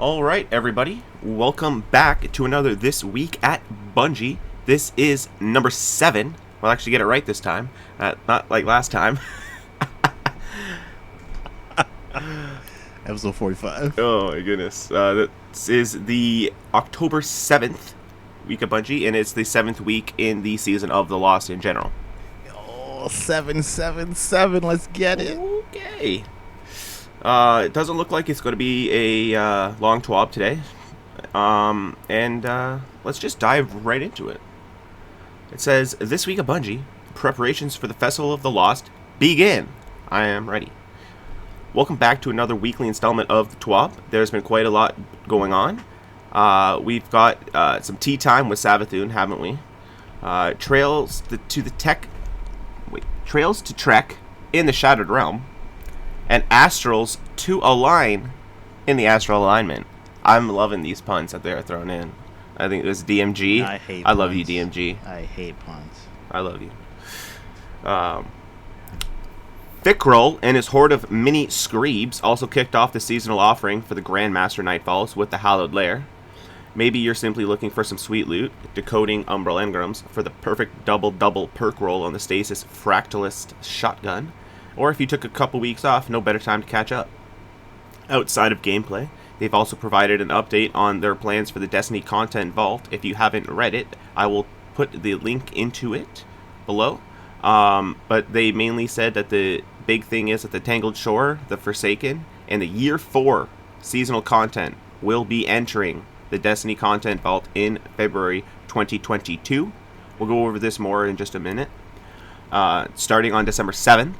All right, everybody. Welcome back to another This Week at Bungie. This is number 7. We'll actually get it right this time. Not like last time. Episode 45. Oh, my goodness. This is the October 7th week of Bungie, and it's the 7th week in the season of The Lost in general. Oh, 777. Let's get it. Okay. It doesn't look like it's going to be a long TWAB today. Let's just dive right into it. It says, This Week of Bungie, preparations for the Festival of the Lost begin. I am ready. Welcome back to another weekly installment of the TWAB. There's been quite a lot going on. We've got some tea time with Savathun, haven't we? Trails to trek in the Shattered Realm. And astrals to align in the astral alignment. I'm loving these puns that they're throwing in. I think it was DMG. I love you, DMG. I hate puns. I love you. Thickrol and his horde of mini Screebs also kicked off the seasonal offering for the Grandmaster Nightfalls with the Hallowed Lair. Maybe you're simply looking for some sweet loot, decoding Umbral Engrams for the perfect double perk roll on the Stasis Fractalist shotgun. Or if you took a couple weeks off, no better time to catch up. Outside of gameplay, they've also provided an update on their plans for the Destiny Content Vault. If you haven't read it, I will put the link into it below. But they mainly said that the big thing is that the Tangled Shore, the Forsaken, and the Year 4 seasonal content will be entering the Destiny Content Vault in February 2022. We'll go over this more in just a minute. Starting on December 7th,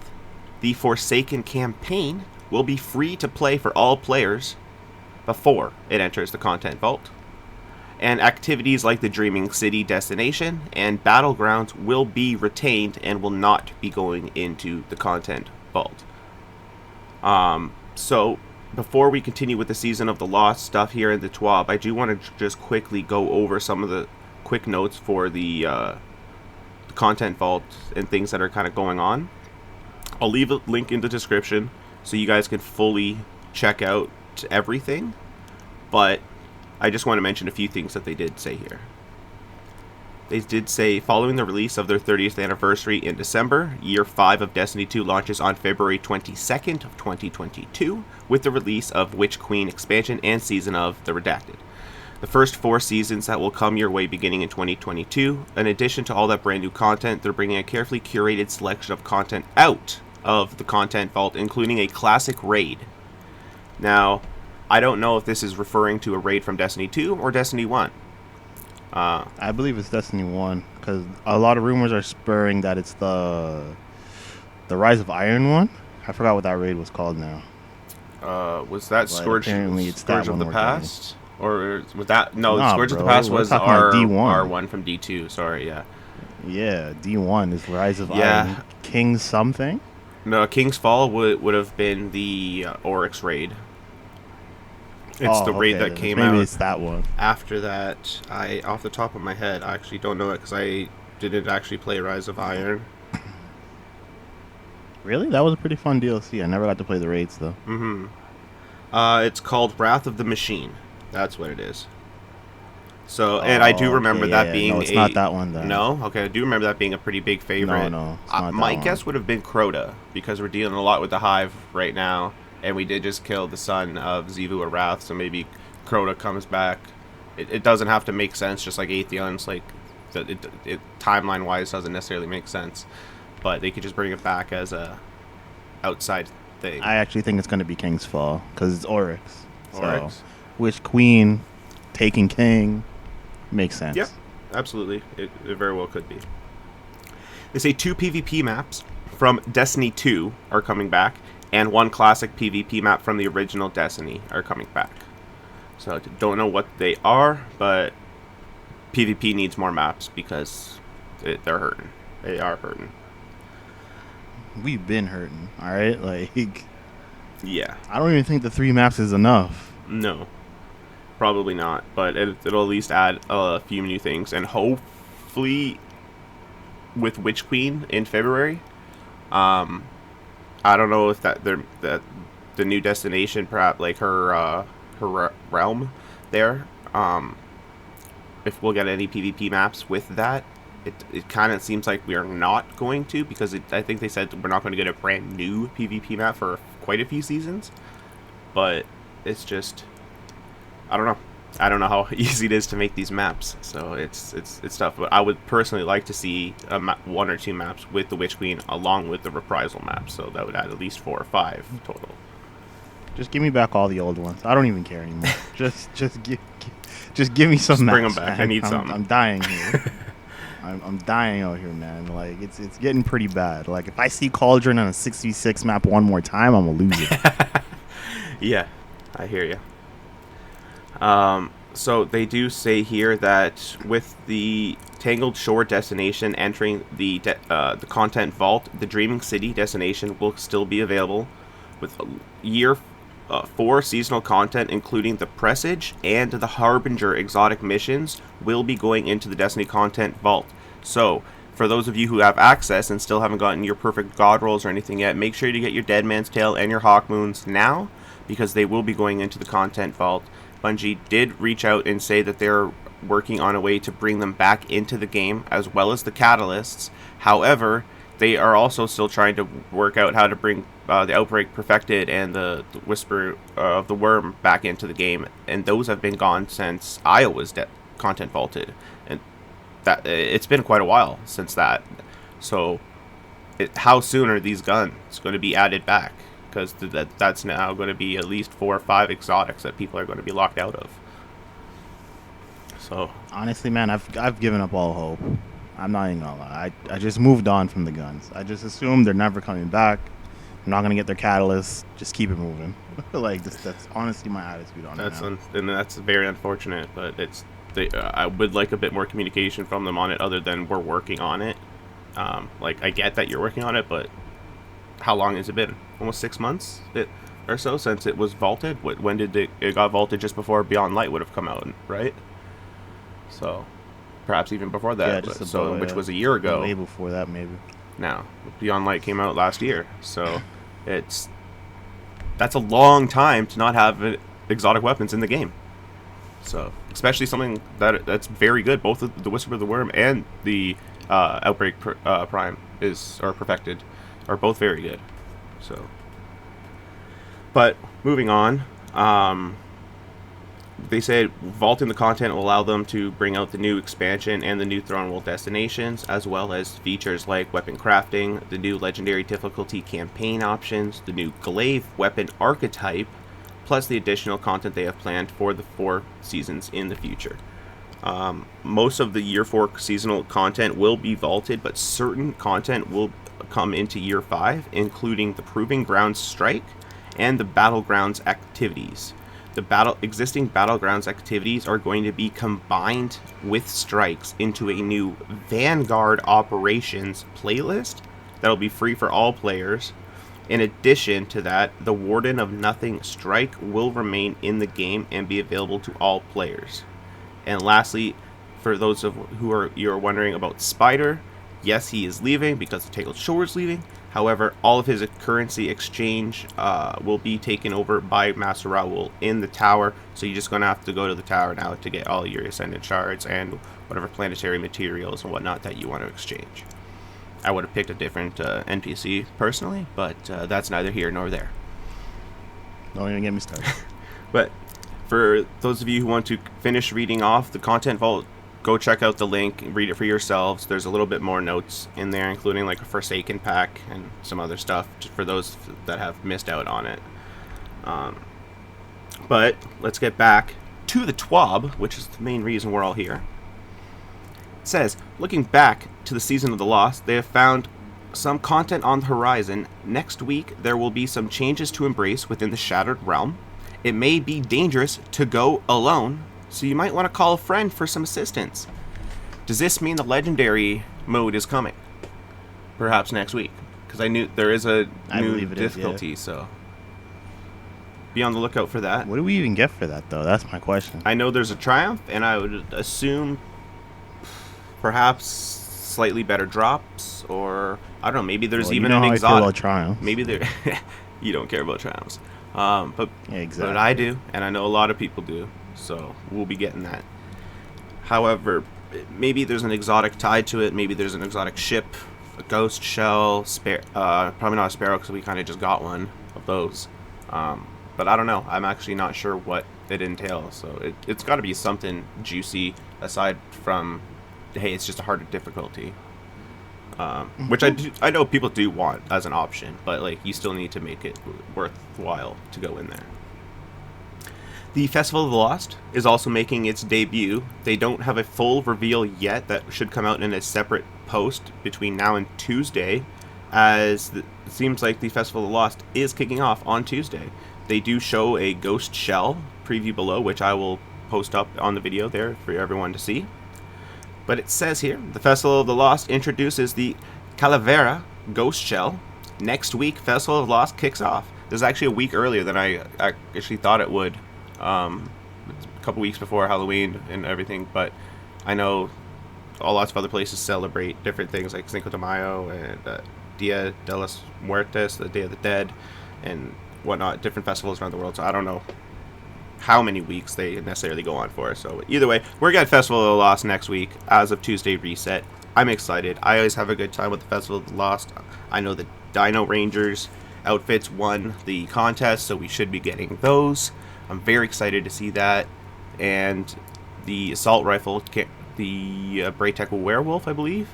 the Forsaken campaign will be free to play for all players before it enters the Content Vault. And activities like the Dreaming City Destination and Battlegrounds will be retained and will not be going into the Content Vault. So, before we continue with the Season of the Lost stuff here in the TWAB, I do want to just quickly go over some of the quick notes for the Content Vault and things that are kind of going on. I'll leave a link in the description so you guys can fully check out everything, but I just want to mention a few things that they did say here. They did say, following the release of their 30th anniversary in December, Year 5 of Destiny 2 launches on February 22nd of 2022, with the release of Witch Queen expansion and Season of the Redacted. The first 4 seasons that will come your way beginning in 2022. In addition to all that brand new content, they're bringing a carefully curated selection of content out of the Content Vault, including a classic raid. Now, I don't know if this is referring to a raid from Destiny 2 or Destiny 1. I believe it's Destiny 1, because a lot of rumors are spurring that it's the Rise of Iron one. I forgot what that raid was called now. Was that Scourge of the Past? Or was that... No, Scourge of the Past was R1 from D2. Sorry, yeah. Yeah, D1 is Rise of Iron. King something? No, King's Fall would have been the Oryx raid. It's the raid that came out. Maybe it's that one. After that, off the top of my head, I actually don't know it because I didn't actually play Rise of Iron. Really? That was a pretty fun DLC. I never got to play the raids, though. Mm-hmm. It's called Wrath of the Machine. That's what it is. So, and I do remember that being it's not that one, then. No? Okay, I do remember that being a pretty big favorite. No, it's not my guess would have been Crota, because we're dealing a lot with the Hive right now, and we did just kill the son of Xivu of Wrath, so maybe Crota comes back. It doesn't have to make sense, just like Atheon's, like, it timeline-wise doesn't necessarily make sense, but they could just bring it back as a outside thing. I actually think it's going to be King's Fall, because it's Oryx. Oryx. So, Witch Queen taking King makes sense. Yep, absolutely. It very well could be. They say 2 PvP maps from Destiny 2 are coming back, and 1 classic PvP map from the original Destiny are coming back. So I don't know what they are, but PvP needs more maps because they're hurting. They are hurting. We've been hurting, alright? Like, yeah. I don't even think the 3 maps is enough. No. Probably not, but it'll at least add a few new things, and hopefully with Witch Queen in February, I don't know if that the new destination, perhaps like her realm there. If we'll get any PvP maps with that, it kind of seems like we are not going to, because I think they said we're not going to get a brand new PvP map for quite a few seasons. But it's just, I don't know. I don't know how easy it is to make these maps, so it's tough. But I would personally like to see one or two maps with the Witch Queen along with the reprisal map, so that would add at least 4 or 5 total. Just give me back all the old ones. I don't even care anymore. just give me some maps. Bring them back. Man. I need some. I'm dying here. I'm dying out here, man. Like it's getting pretty bad. Like if I see Cauldron on a 6v6 map one more time, I'm gonna lose it. Yeah, I hear you. So they do say here that with the Tangled Shore destination entering the content vault, the Dreaming City destination will still be available with year 4 seasonal content, including the Presage and the Harbinger exotic missions, will be going into the Destiny content vault. So for those of you who have access and still haven't gotten your perfect god rolls or anything yet, make sure to get your Dead Man's Tale and your Hawk Moons now, because they will be going into the content vault. Bungie did reach out and say that they're working on a way to bring them back into the game, as well as the catalysts. However, they are also still trying to work out how to bring the Outbreak Perfected and the Whisper of the Worm back into the game, and those have been gone since Io was content vaulted, and that it's been quite a while since that. So how soon are these guns going to be added back? Because that's now going to be at least 4 or 5 exotics that people are going to be locked out of. So honestly, man, I've given up all hope. I'm not even gonna lie. I just moved on from the guns. I just assumed they're never coming back. I'm not gonna get their catalysts. Just keep it moving. Like that's honestly my attitude on it. And that's very unfortunate. But I would like a bit more communication from them on it, other than we're working on it. Like I get that you're working on it, but how long has it been? Almost 6 months or so since it was vaulted. When did it got vaulted? Just before Beyond Light would have come out, right? So perhaps even before that, yeah, which was a year ago. Way before that, maybe. Now Beyond Light came out last year, so that's a long time to not have exotic weapons in the game. So especially something that's very good. Both the Whisper of the Worm and the Outbreak Prime or Perfected are both very good. So, but moving on, they said vaulting the content will allow them to bring out the new expansion and the new Throne World destinations, as well as features like weapon crafting, the new legendary difficulty campaign options, the new glaive weapon archetype, plus the additional content they have planned for the 4 seasons in the future. Most of the year 4 seasonal content will be vaulted, but certain content will come into year 5, including the Proving Grounds Strike and the Battlegrounds activities. The existing Battlegrounds activities are going to be combined with strikes into a new Vanguard Operations playlist that will be free for all players. In addition to that, the Warden of Nothing Strike will remain in the game and be available to all players. And lastly, for those you're wondering about Spider, yes, he is leaving because the Tangled Shore is leaving. However, all of his currency exchange will be taken over by Master Raoul in the tower. So you're just going to have to go to the tower now to get all your Ascendant Shards and whatever planetary materials and whatnot that you want to exchange. I would have picked a different NPC personally, but that's neither here nor there. Don't even get me started. But for those of you who want to finish reading off the content vault, go check out the link and read it for yourselves. There's a little bit more notes in there, including like a Forsaken pack and some other stuff for those that have missed out on it. But let's get back to the TWAB, which is the main reason we're all here. It says, looking back to the Season of the Lost, they have found some content on the horizon. Next week, there will be some changes to embrace within the Shattered Realm. It may be dangerous to go alone, so you might want to call a friend for some assistance. Does this mean the legendary mode is coming? Perhaps next week. Because I knew there is a new difficulty, so be on the lookout for that. What do we even get for that, though? That's my question. I know there's a Triumph, and I would assume perhaps slightly better drops, or I don't know, maybe there's even an exotic. I feel about Triumphs. Maybe there. You don't care about Triumphs. But Yeah, exactly. but I do, and I know a lot of people do. So we'll be getting that. However, maybe there's an exotic tied to it. Maybe there's an exotic ship, a ghost shell, probably not a sparrow because we kind of just got one of those. But I don't know. I'm actually not sure what it entails. So it's got to be something juicy aside from, hey, it's just a harder difficulty. Which I know people do want as an option, but like you still need to make it worthwhile to go in there. The Festival of the Lost is also making its debut. They don't have a full reveal yet. That should come out in a separate post between now and Tuesday, as it seems like the Festival of the Lost is kicking off on Tuesday. They do show a ghost shell preview below, which I will post up on the video there for everyone to see. But it says here, the Festival of the Lost introduces the Calavera ghost shell. Next week, Festival of the Lost kicks off. This is actually a week earlier than I actually thought it would. A couple weeks before Halloween and everything, but I know lots of other places celebrate different things like Cinco de Mayo and Dia de los Muertos, the Day of the Dead, and whatnot, different festivals around the world. So I don't know how many weeks they necessarily go on for. So either way, we're getting Festival of the Lost next week as of Tuesday reset. I'm excited. I always have a good time with the Festival of the Lost. I know the Dino Rangers outfits won the contest, so we should be getting those. I'm very excited to see that. And the assault rifle, the Braytech Werewolf, I believe,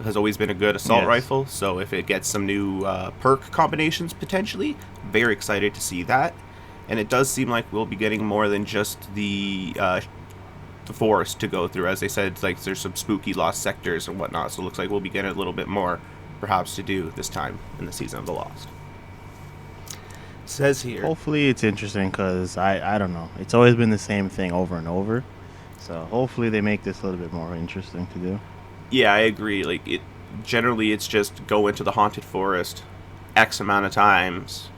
has always been a good assault rifle. So if it gets some new perk combinations potentially, very excited to see that. And it does seem like we'll be getting more than just the forest to go through. As they said, like there's some spooky lost sectors and whatnot. So it looks like we'll be getting a little bit more, perhaps, to do this time in the Season of the Lost. Says here. Hopefully it's interesting because I don't know. It's always been the same thing over and over. So hopefully they make this a little bit more interesting to do. Yeah, I agree. Like generally it's just go into the haunted forest X amount of times,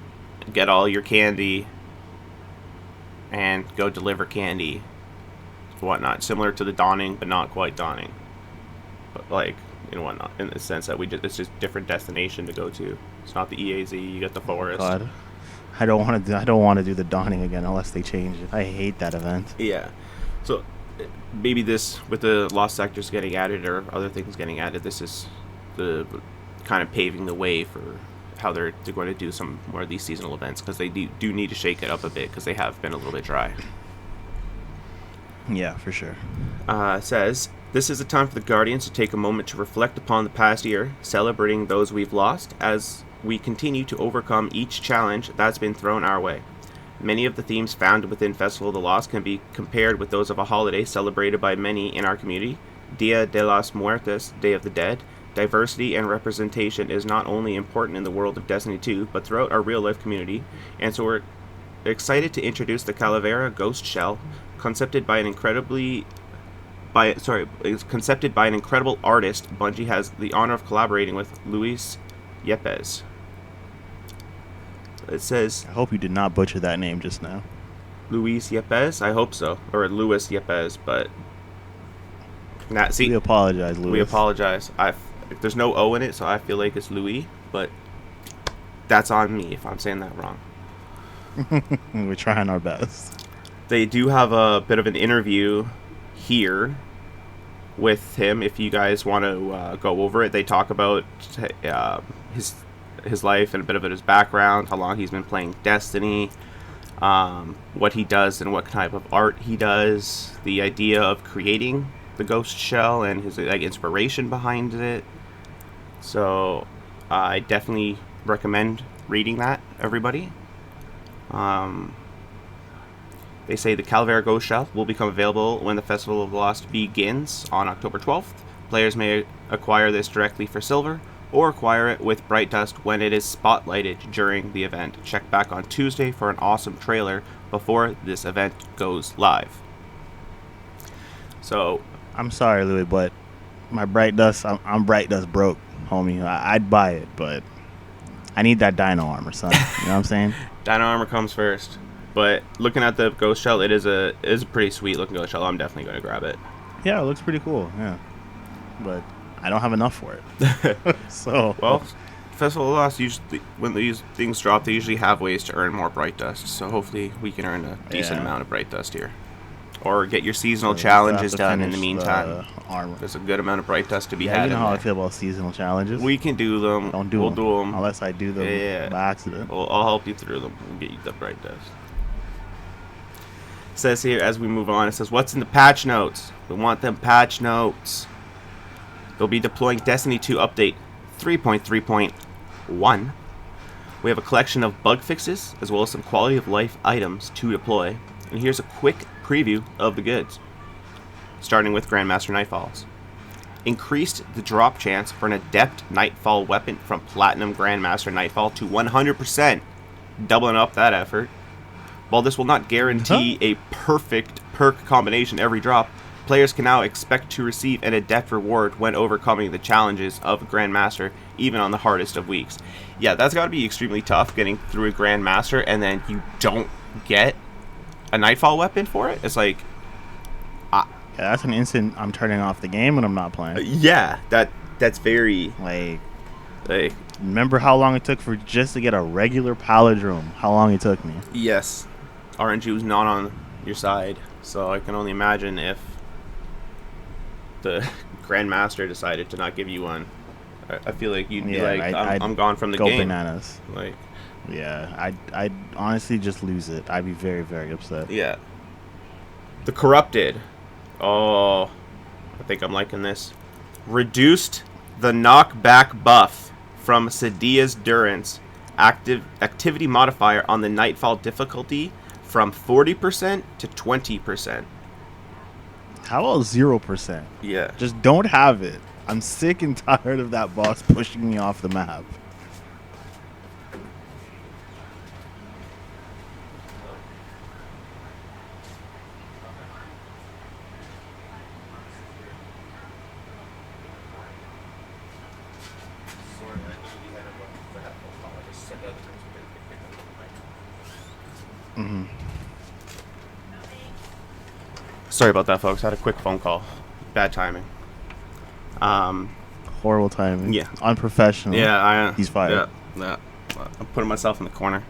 get all your candy, and go deliver candy, whatnot. Similar to the Dawning, but not quite Dawning. But like and whatnot, in the sense that it's just different destination to go to. It's not the EAZ. You get the forest. God. I don't want to do the Dawning again unless they change it. I hate that event. Yeah. So maybe this, with the lost sectors getting added or other things getting added, this is the kind of paving the way for how they're going to do some more of these seasonal events, because they do need to shake it up a bit because they have been a little bit dry. Yeah, for sure. Says, this is a time for the Guardians to take a moment to reflect upon the past year, celebrating those we've lost as we continue to overcome each challenge that's been thrown our way. Many of the themes found within Festival of the Lost can be compared with those of a holiday celebrated by many in our community. Dia de los Muertos, Day of the Dead. Diversity and representation is not only important in the world of Destiny 2, but throughout our real-life community, and so we're excited to introduce the Calavera Ghost Shell, conceived by an incredible artist. Bungie has the honor of collaborating with Luis Yepez. It says, I hope you did not butcher that name just now. Luis Yepez? I hope so. Or Luis Yepez, but... We apologize, Luis. We apologize. There's no O in it, so I feel like it's Louis, but that's on me if I'm saying that wrong. We're trying our best. They do have a bit of an interview here with him if you guys want to go over it. They talk about his life and a bit of his background, how long he's been playing Destiny, what he does and what type of art he does, the idea of creating the ghost shell and his inspiration behind it. So I definitely recommend reading that, everybody. They say the Calavera Ghost Shell will become available when the Festival of the Lost begins on October 12th. Players may acquire this directly for silver, or acquire it with Bright Dust when it is spotlighted during the event. Check back on Tuesday for an awesome trailer before this event goes live. So, I'm sorry, Louis, but my Bright Dust, I'm Bright Dust broke, homie. I'd buy it, but I need that dino armor, son. You know what I'm saying? Dino armor comes first. But looking at the ghost shell, it is a pretty sweet looking ghost shell. I'm definitely going to grab it. Yeah, it looks pretty cool. Yeah, but I don't have enough for it. So well, Festival of Lost, usually when these things drop, they usually have ways to earn more Bright Dust. So hopefully we can earn a decent amount of Bright Dust here. Or get your seasonal challenges done in the meantime. There's a good amount of Bright Dust to be had. You know how I feel about seasonal challenges. We can do them. We'll do them. Unless I do them by accident. Well, I'll help you through them. We'll get you the Bright Dust. It says here, as we move on, it says, what's in the patch notes? We want them patch notes. They'll be deploying Destiny 2 Update 3.3.1. We have a collection of bug fixes, as well as some quality of life items to deploy. And here's a quick preview of the goods. Starting with Grandmaster Nightfalls. Increased the drop chance for an Adept Nightfall weapon from Platinum Grandmaster Nightfall to 100%. Doubling up that effort. While this will not guarantee a perfect perk combination every drop, players can now expect to receive an Adept reward when overcoming the challenges of Grandmaster, even on the hardest of weeks. Yeah, that's got to be extremely tough, getting through a Grandmaster and then you don't get a Nightfall weapon for it. It's like... yeah, that's an instant I'm turning off the game when I'm not playing. Yeah, that's very... Like, remember how long it took for just to get a regular Palindrome? How long it took me? Yes. RNG was not on your side, so I can only imagine if the Grandmaster decided to not give you one. I feel like you'd be like, I'm gone from the game. Go bananas. Like, yeah, I'd honestly just lose it. I'd be very, very upset. Yeah. The Corrupted. Oh, I think I'm liking this. Reduced the knockback buff from Sadia's Durance activity modifier on the Nightfall difficulty from 40% to 20%. How about 0%? Yeah. Just don't have it. I'm sick and tired of that boss pushing me off the map. Sorry about that, folks. I had a quick phone call. Bad timing. Horrible timing. Yeah. Unprofessional. Yeah, he's fired. Yeah. I'm putting myself in the corner.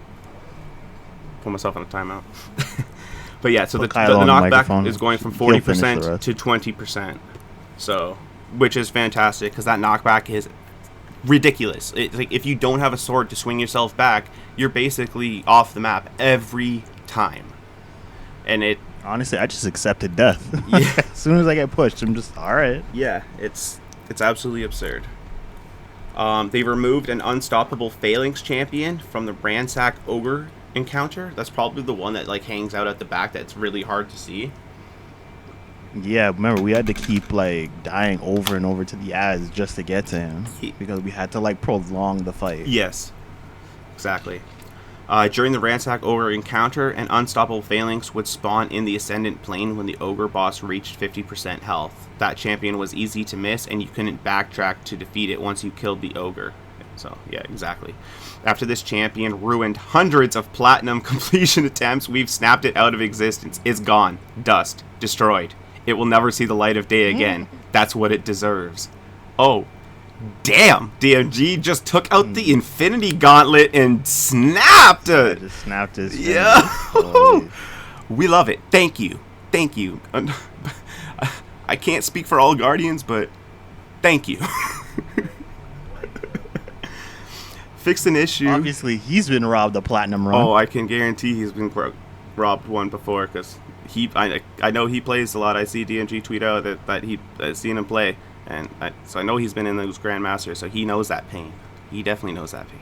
Put myself in a timeout. But yeah, so the knockback is going from 40% to 20%. So, which is fantastic because that knockback is ridiculous. It's like if you don't have a sword to swing yourself back, you're basically off the map every time. And it honestly, I just accepted death. Yeah. As soon as I get pushed, I'm just all right. Yeah, it's absolutely absurd. They removed an unstoppable Phalanx champion from the Ransack Ogre encounter. That's probably the one that like hangs out at the back. That's really hard to see. Yeah, remember we had to keep like dying over and over to the ads just to get to him because we had to like prolong the fight. Yes, exactly. During the Ransack Ogre encounter, an unstoppable Phalanx would spawn in the Ascendant Plane when the Ogre boss reached 50% health. That champion was easy to miss, and you couldn't backtrack to defeat it once you killed the Ogre. So, yeah, exactly. After this champion ruined hundreds of platinum completion attempts, we've snapped it out of existence. It's gone. Dust. Destroyed. It will never see the light of day again. That's what it deserves. Oh. Damn, DMG just took out the Infinity Gauntlet and snapped it. Just snapped his yeah. We love it. Thank you. Thank you. I can't speak for all Guardians, but thank you. Fixed an issue. Obviously, he's been robbed a platinum run. Oh, I can guarantee he's been robbed one before because I know he plays a lot. I see DMG tweet out that I've seen him play. And so I know he's been in those Grandmasters, so he knows that pain. He definitely knows that pain.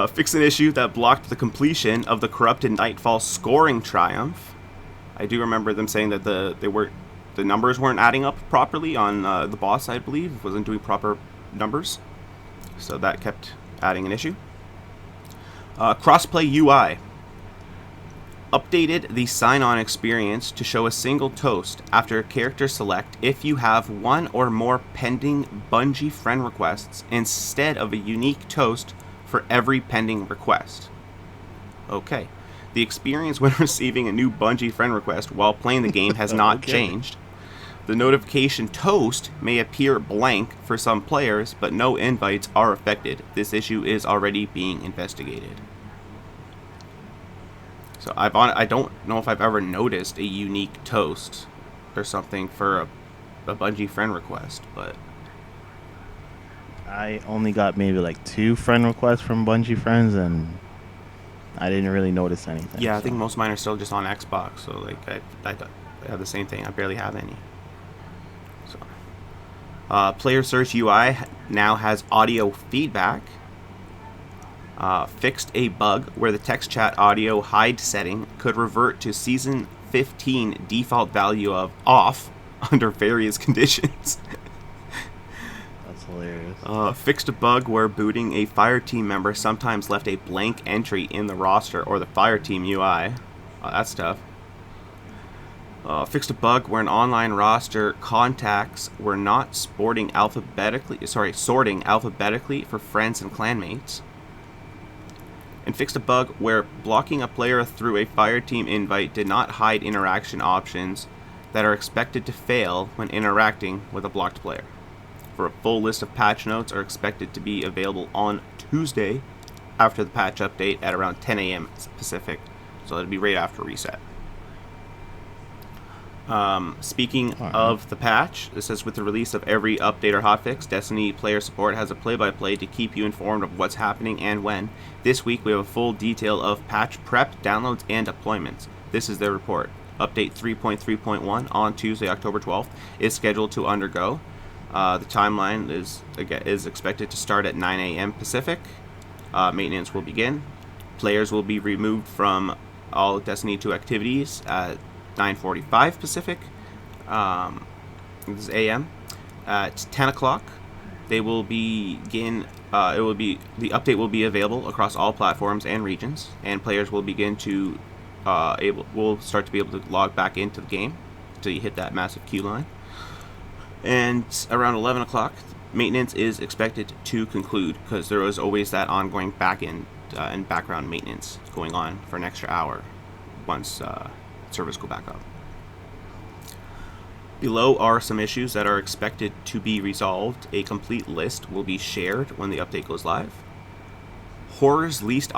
Fix an issue that blocked the completion of the Corrupted Nightfall scoring triumph. I do remember them saying that the numbers weren't adding up properly on the boss, I believe. It wasn't doing proper numbers. So that kept adding an issue. Crossplay UI. Updated the sign-on experience to show a single toast after a character select if you have one or more pending Bungie friend requests instead of a unique toast for every pending request. Okay. The experience when receiving a new Bungie friend request while playing the game has not changed. The notification toast may appear blank for some players, but no invites are affected. This issue is already being investigated. So I don't know if I've ever noticed a unique toast or something for a Bungie friend request, but I only got maybe like 2 friend requests from Bungie friends, and I didn't really notice anything. yeah, I so. think most of mine are still just on Xbox. So like I have the same thing. I barely have any. So Player Search UI now has audio feedback. Fixed a bug where the text chat audio hide setting could revert to Season 15 default value of off under various conditions. That's hilarious. Fixed a bug where booting a Fireteam member sometimes left a blank entry in the roster or the Fireteam UI. That's tough. Fixed a bug where an online roster contacts were not sorting alphabetically for friends and clanmates. And fixed a bug where blocking a player through a Fireteam invite did not hide interaction options that are expected to fail when interacting with a blocked player. For a full list of patch notes are expected to be available on Tuesday after the patch update at around 10 a.m. Pacific. So it'll be right after reset. Speaking of the patch, it says with the release of every update or hotfix, Destiny player support has a play-by-play to keep you informed of what's happening and when. This week we have a full detail of patch prep, downloads, and deployments. This is their report. Update 3.3.1 on Tuesday, October 12th is scheduled to undergo. The timeline is expected to start at 9 a.m. Pacific. Maintenance will begin. Players will be removed from all Destiny 2 activities at 9:45 Pacific. This is AM. At 10 o'clock, they will begin. The update will be available across all platforms and regions, and players will begin to will start to be able to log back into the game until you hit that massive queue line. And around 11 o'clock, maintenance is expected to conclude because there is always that ongoing back-end and background maintenance going on for an extra hour once servers go back up. Below are some issues that are expected to be resolved. A complete list will be shared when the update goes live. Horror's Least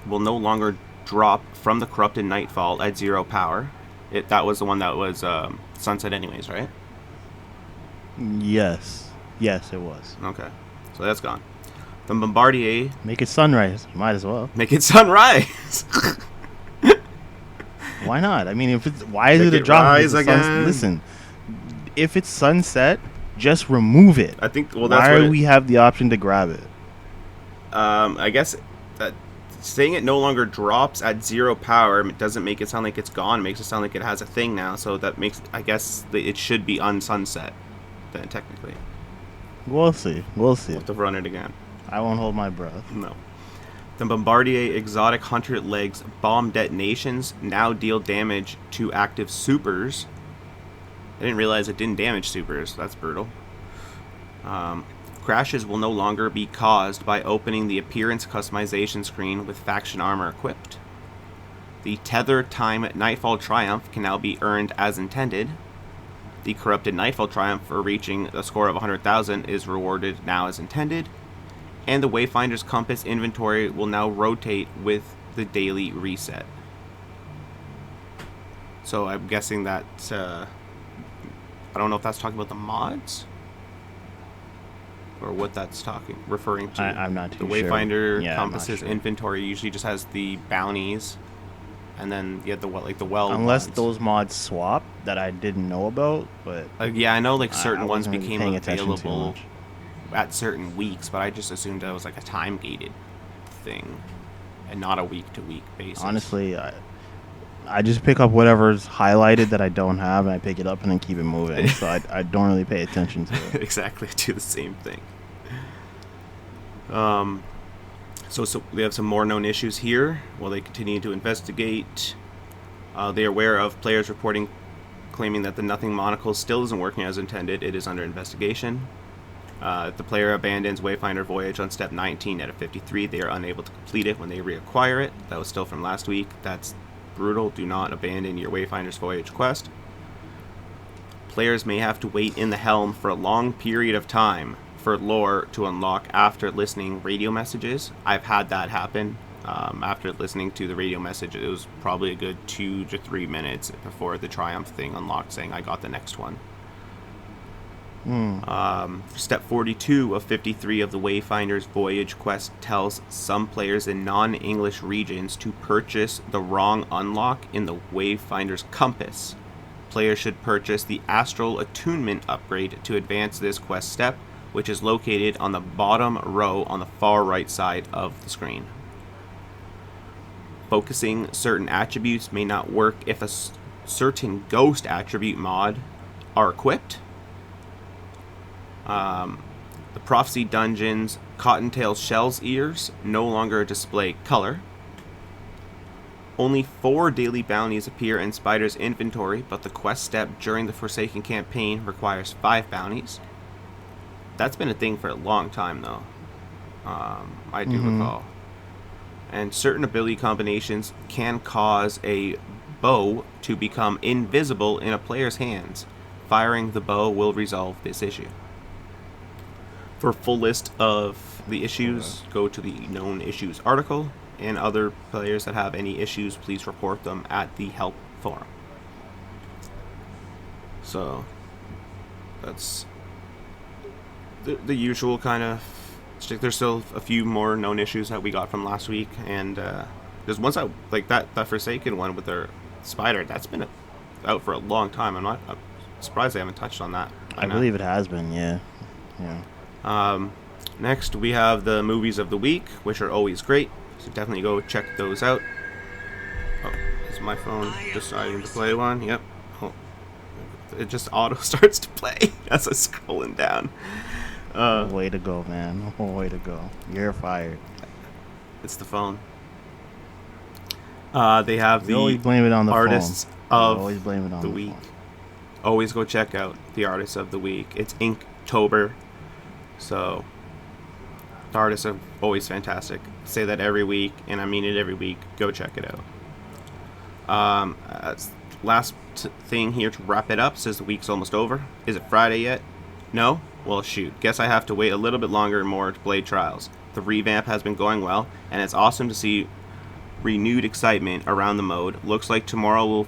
will no longer drop from the Corrupted Nightfall at 0 power. That was the one that was sunset anyways, right? Yes, it was. Okay, so that's gone. The Bombardier. Make it sunrise. Might as well. Make it sunrise. Why not? I mean, why is it a drop? Listen, if it's sunset, just remove it. I think. Well, why do we have the option to grab it? I guess that saying it no longer drops at 0 power doesn't make it sound like it's gone. It makes it sound like it has a thing now. So that makes, I guess, it should be unsunset. Then technically. We'll see. We'll have to run it again. I won't hold my breath. No. The Bombardier Exotic Hunter Legs bomb detonations now deal damage to active supers. I didn't realize it didn't damage supers. That's brutal. Crashes will no longer be caused by opening the appearance customization screen with faction armor equipped. The Tether Time Nightfall Triumph can now be earned as intended. The Corrupted Nightfall Triumph for reaching a score of 100,000 is rewarded now as intended. And the Wayfinder's Compass inventory will now rotate with the daily reset. So I'm guessing that, I don't know if that's talking about the mods? Or what that's referring to. I'm not too sure. The Wayfinder Compass's inventory usually just has the bounties. And then you have the well Unless mods. those mods swap that I didn't know about, but... yeah, I know like certain ones really became available at certain weeks, but I just assumed that was like a time-gated thing and not a week-to-week basis. Honestly, I just pick up whatever's highlighted that I don't have, and I pick it up and then keep it moving. So I don't really pay attention to it. Exactly, I do the same thing. So we have some more known issues here. While they continue to investigate, they are aware of players claiming that the Nothing monocle still isn't working as intended. It is under investigation. If the player abandons Wayfinder Voyage on step 19 out of 53, they are unable to complete it when they reacquire it. That was still from last week. That's brutal. Do not abandon your Wayfinder's Voyage quest. Players may have to wait in the helm for a long period of time for lore to unlock after listening radio messages. I've had that happen. After listening to the radio message, it was probably a good 2 to 3 minutes before the Triumph thing unlocked saying I got the next one. Step 42 of 53 of the Wayfinder's Voyage quest tells some players in non-English regions to purchase the wrong unlock in the Wayfinder's compass. Players should purchase the Astral Attunement upgrade to advance this quest step, which is located on the bottom row on the far right side of the screen. Focusing certain attributes may not work if a certain ghost attribute mod are equipped. The Prophecy Dungeon's Cottontail Shell's ears no longer display color. Only 4 daily bounties appear in Spider's inventory, but the quest step during the Forsaken campaign requires 5 bounties. That's been a thing for a long time, though. I do recall. And certain ability combinations can cause a bow to become invisible in a player's hands. Firing the bow will resolve this issue. For a full list of the issues, go to the known issues article, and other players that have any issues, please report them at the help forum. So, that's the usual kind of. There's still a few more known issues that we got from last week, and there's ones out like that Forsaken one with their Spider. That's been out for a long time. I'm surprised they haven't touched on that. I believe it has been. Yeah. Next, we have the movies of the week, which are always great. So definitely go check those out. Oh, is my phone deciding to play one? Yep. Oh, it just auto starts to play as I'm scrolling down. Way to go, man. Way to go. You're fired. It's the phone. They have You always blame it on the artists phone. of Always blame it on the the week. phone. Always go check out the artists of the week. It's Inktober. So, the artists are always fantastic. Say that every week, and I mean it every week. Go check it out. Last thing here to wrap it up, says the week's almost over. Is it Friday yet? No? Well, shoot. Guess I have to wait a little bit longer and more to play Trials. The revamp has been going well, and it's awesome to see renewed excitement around the mode. Looks like tomorrow will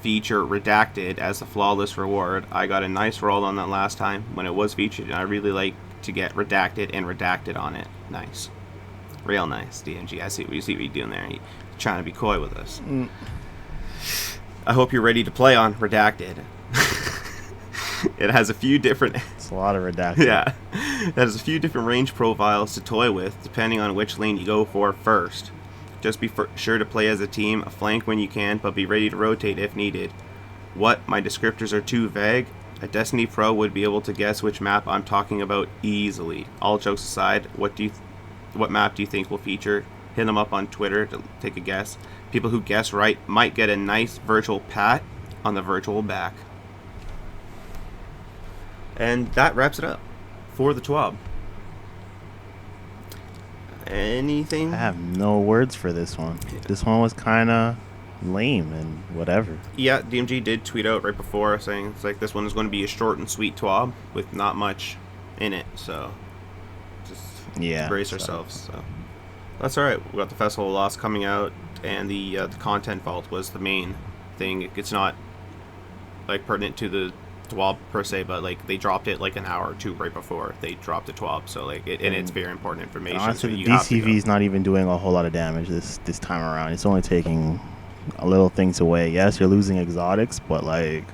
feature Redacted as a flawless reward. I got a nice roll on that last time when it was featured, and I really like to get Redacted and Redacted on it. Nice. Real nice, DMG. I see what you're doing there. You're trying to be coy with us. I hope you're ready to play on Redacted. It has a few different... It's a lot of Redacted. Yeah. It has a few different range profiles to toy with, depending on which lane you go for first. Just be sure to play as a team, flank when you can, but be ready to rotate if needed. What? My descriptors are too vague? A Destiny Pro would be able to guess which map I'm talking about easily. All jokes aside, what map do you think will feature? Hit them up on Twitter to take a guess. People who guess right might get a nice virtual pat on the virtual back. And that wraps it up for the TWAB. Anything? I have no words for this one. This one was kind of lame and whatever. Yeah, DMG did tweet out right before saying it's like this one is going to be a short and sweet TWAB with not much in it, so just brace ourselves. So that's all right. We got the Festival of Lost coming out, and the content vault was the main thing. It's not like pertinent to the TWAB per se, but like they dropped it like an hour or two right before they dropped the TWAB, so like and it's very important information. Honestly, so the DCV is not even doing a whole lot of damage this time around. It's only taking a little things away. Yes, you're losing exotics, but like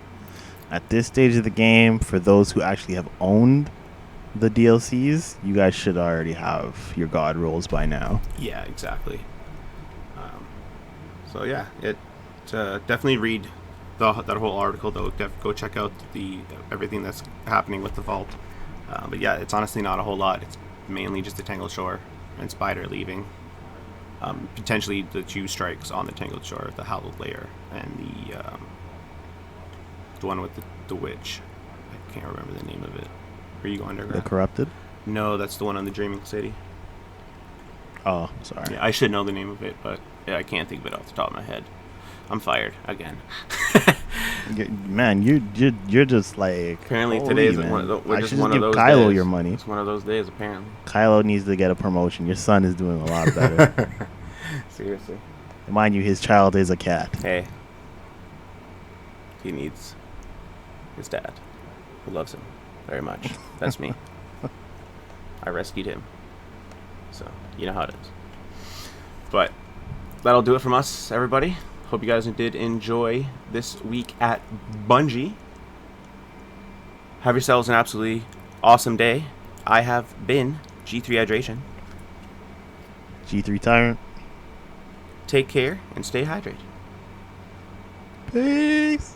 at this stage of the game, for those who actually have owned the DLCs, you guys should already have your god rolls by now. Yeah, exactly. So yeah, it definitely read that whole article though. Go check out everything that's happening with the vault. But yeah, it's honestly not a whole lot. It's mainly just the Tangled Shore and Spider leaving. Potentially the 2 strikes on the Tangled Shore, the Hallowed Lair, and the one with the witch. I can't remember the name of it. Are you going underground? The Corrupted? No, that's the one on the Dreaming City. Oh, sorry. Yeah, I should know the name of it, but yeah, I can't think of it off the top of my head. I'm fired again. Man, you're just like. Apparently holy, today is man. one of those. We're I just should one just of give those Kylo days. your money. It's one of those days, apparently. Kylo needs to get a promotion. Your son is doing a lot better. Seriously. Mind you, his child is a cat. Hey. He needs his dad, who loves him very much. That's me. I rescued him. So, you know how it is. But that'll do it from us, everybody. Hope you guys did enjoy this week at Bungie. Have yourselves an absolutely awesome day. I have been G3 Hydration. G3 Tyrant. Take care and stay hydrated. Peace.